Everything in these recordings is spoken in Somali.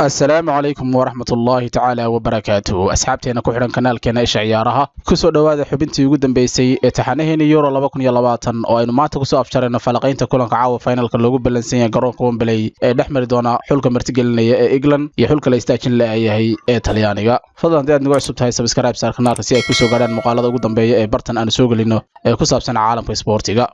السلام عليكم ورحمة الله تعالى وبركاته أصحابتنا كحرن قنال كنا إيش عيارها كسر دواد حبنتي يقدم بيسي تحنهين يورو لبكن يلا باطن أو إنه ما تقصوا أفشرنا فلقين تكون كعاو فاينل كلو بلنسيا جرون كون بلي نحمر دونا حلك مرتقل إيجلن يحلك لايستاشن لا هي إيطاليانية فضلا ده نقول سبتاي سبسكرايب صار قناة سيا كسر قرن مقالة قدام بي برتن أنا سوق لإنه كسر سنة عالم في سبورتيجا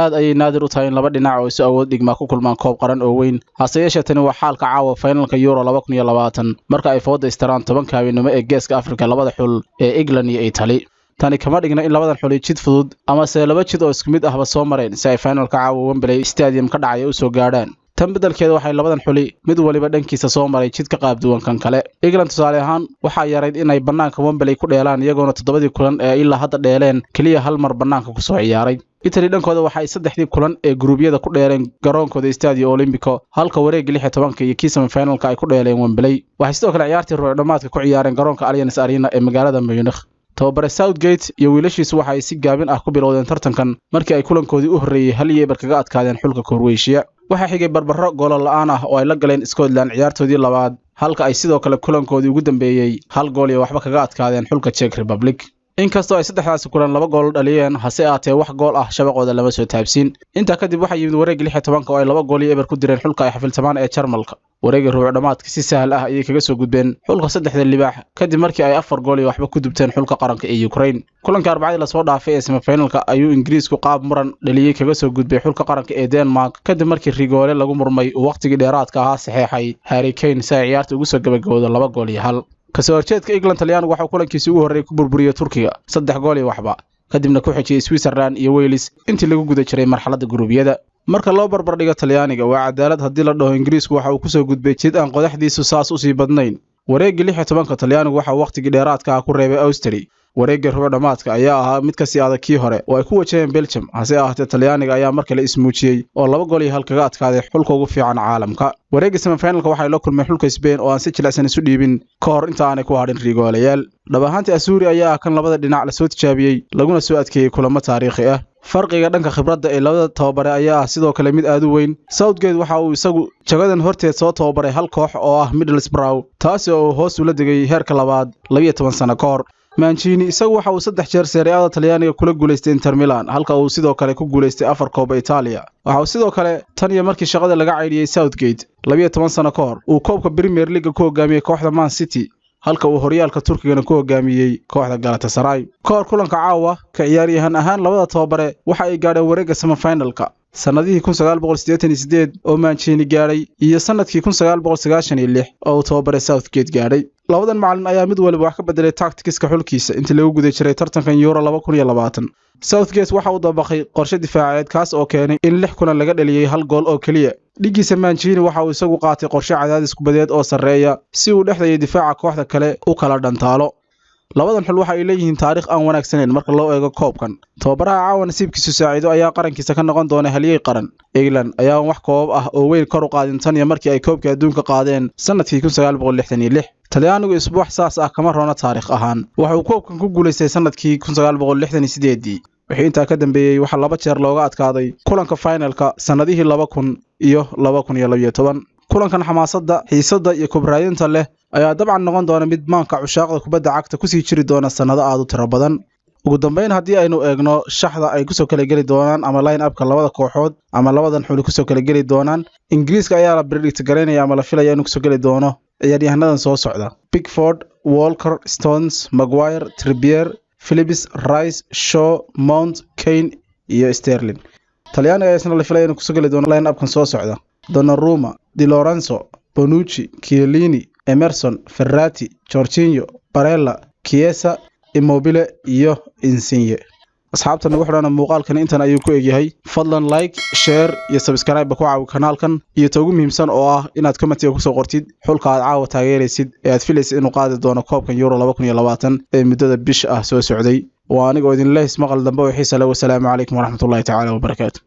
aad ay naadir u tahay in laba dhinac oo isu awood dhigma ku kulmaan koob qaran oo weyn hase yeeshee tani waa xaalka caawa finalka Euro 2020 marka ay fooda istaraan 10 kaabinimo ee geeska Afrika labada xul ee England iyo Italy tani kama dhigna in labadan xul jid fudud ama se laba jid oo isku mid ahba soo mareen si ay finalka caawa Wembley Stadium ka dhacay u soo gaadhaan tan beddelkeeda waxay labadan xuli mid waliba dhankiisa soo maray jid ka qaab duwan kan kale England tusaale ahaan waxa yarayd inay banaanka Wembley ku dheelaan iyagoona 7 kulan ee ilaa hadda dheeleen kaliya hal mar banaanka ku soo ciyaaray Italy dhankooda waxay 3 kulan ee gruubyada ku dheereen garoonkooda Stadio Olimpico halka wareegga 16 iyo kii semi-finalka ay ku dheeleen Wembley waxay sidoo kale ciyaartii roob dhamaadka ku ciyaareen garoonka Allianz Arena ee magaalada Munich tababare Southgate iyo wiilashiisu waxay si gaabin ah ku bilowdeen tartankan markii ay kulankoodii u horeeyay hal yeebar kaga adkaadeen xulka Croatia waxa xigay barbaro gool la'aan ah oo ay la galeen Scotland ciyaartoodii labaad halka ay sidoo kale kulankoodii ugu dambeeyay hal gool iyo waxba kaga adkaadeen xulka Czech Republic inkastoo ay saddexdaas kulan laba gool dhaliyeen hase aatee wax gool ah shabaqooda lama soo taabsin inta kadib waxa yimid wareegga 16 oo ay laba gool iyo eber ku direen xulka ay xafiltamaan ee Jarmalka wareegga ruuc dhamaadka si sahal ah ayay kaga soo gudbeen xulka saddexda libaax kadib markii ay 4 gool iyo waxba ku dubteen xulka qaranka ee Ukraine kulanka arbacada la soo dhaafay ee semi-finalka ayuu Ingiriisku qaab muran dhaliyay kaga soo gudbay xulka qaranka ee Denmark kadib markii rigoole lagu murmay waqtigii dheeraadka ahaa saxeexay Harry Kane si ay ciyaarta ugu soo gabagabowdo 2 gool iyo 1 kasoo horjeedka England Talyaanigu waxa kulankiisa ugu horeeyay ku burburiyay Turkiga 3 gool iyo waxba kadibna ku xijiyay Switzerland iyo Wales intii lagu guda jiray marxaladda gruubyada marka loo barbar dhigo Talyaaniga waa cadaalad hadii la dhaho Ingiriisku waxa uu ku soo gudbay jid aan qodaxdiisu saas u sii badnayn wareegga 16 Talyaanigu waxa waqtigii dheeraadka ah ku reebay Austria wareegga ruuc dhamaadka ayaa ahaa mid ka sii adag kii hore oo ay ku wajaheen Belgium hase ahaatee Talyaaniga ayaa mar kale ismuujiyay oo 2 gool iyo hal kaga adkaaday xulka ugu fiican caalamka wareegga semi-finalka waxay la kulmeen xulka Spain oo aan si jilicsan isu dhiibin ka hor inta aanay ku hadhin rigoolayaal dhabahaantii Asuuri ayaa kan labada dhinac la soo tijaabiyay laguna soo adkeeyay kulamo taariikhi ah farqiga dhanka khibradda ee labada tababare ayaa sidoo kale mid aad u weyn Southgate waxa uu isagu jagadan horteed soo tababaray hal koox oo ah Middlesbrough taasi oo hoos u la degay heerka labaad 12 sano ka hor Mancini isagu waxa uu 3 jeer Serie A Talyaaniga kula guuleystay Inter Milan halka uu sidoo kale ku guuleystay 4 koob Italia waxa uu sidoo kale tan iyo markii shaqada laga caydiyay Southgate 12 sano ka hor uu koobka Premier League ku hogaamiyay kooxda Man City halka uu horyaalka Turkigana ku hogaamiyay kooxda Galatasaray koor kulanka caawa ka ciyaaryahan ahaan labada tababare waxa ay gaadheen wareegga semi-finalka sanadihii 1988 oo Mancini gaaray iyo sanadkii 1996 oo tababare Southgate gaaray labadan macallin ayaa mid waliba wax ka bedelay tactics-ka xulkiisa intii lagu guday jiray tartankan Euro 2020 Southgate waxa uu dabaqay qorshe difaaceed kaas oo keenay in 6 kulan laga dhaliyay hal gool oo kaliya dhigiisa Mancini waxa uu isagu qaatay qorshe cadaadis kubadeed oo sareeya si uu dhexdaya difaaca kooxda kale u kala dhantaalo labadan xul waxa ay leeyihiin taariikh aan wanaagsaneyn marka loo eego koobkan tababaraha caawa nasiibkiisu saaciido ayaa qarankiisa ka noqon doona haliyay qaran England ayaa wax koob ah oo weyn kor u qaadin tan iyo markii ay koobka adduunka qaadeen sanadkii 1966 Talyaanigu isbuuc saas ah kama roona taariikh ahaan waxa uu koobkan ku guuleystay sanadkii 1968 wixii inta ka dambeeyay waxa 2 jeer looga adkaaday kulanka finalka sanadihii 2000 iyo 2012 kulankan xamaasadda xiisadda iyo kubraayinta leh ayaa dabcan noqon doona mid maanka cushaaqda kubadda cagta ku sii jiri doona sanado aad u tiro badan ugu dambeyn haddii aynu eegno shaxda ay ku soo kala geli doonaan ama line upka labada kooxood ama labadan xul ku soo kala geli doonaan Ingiriiska ayaa la predict gareynaya ama la filaya inuu ku soo geli doono ciyaaryahannadan soo socda Pickford Walker Stones Maguire Trippier Phillips Rice Shaw Mount Kane iyo Sterling Talyaaniga ayaa isna la filaya inuu ku soo geli doono line upkan soo socda Donnarumma Di Lorenzo Bonucci, Chiellini, Emerson, Ferrati, Jorginho, Barella, Chiesa, Immobile iyo Insigne. asxaabta nagu xidhana muuqaalkan intan ayuu ku egyahay. fadlan like, share iyo subscribe ku caawi kanaalkan iyo ugu muhiimsan oo ah inaad commentiga ku soo qortid xulka aad caawa taageeraysid ee aad filaysid inuu qaadi doono koobkan Euro 2020 ee muddada bish ah soo socday. waa aniga oo idin leeyahay maqal dambe oo xiiso leh. Wassalaamu calaykum waraxmatullaahi tacaala wabarakaatuh.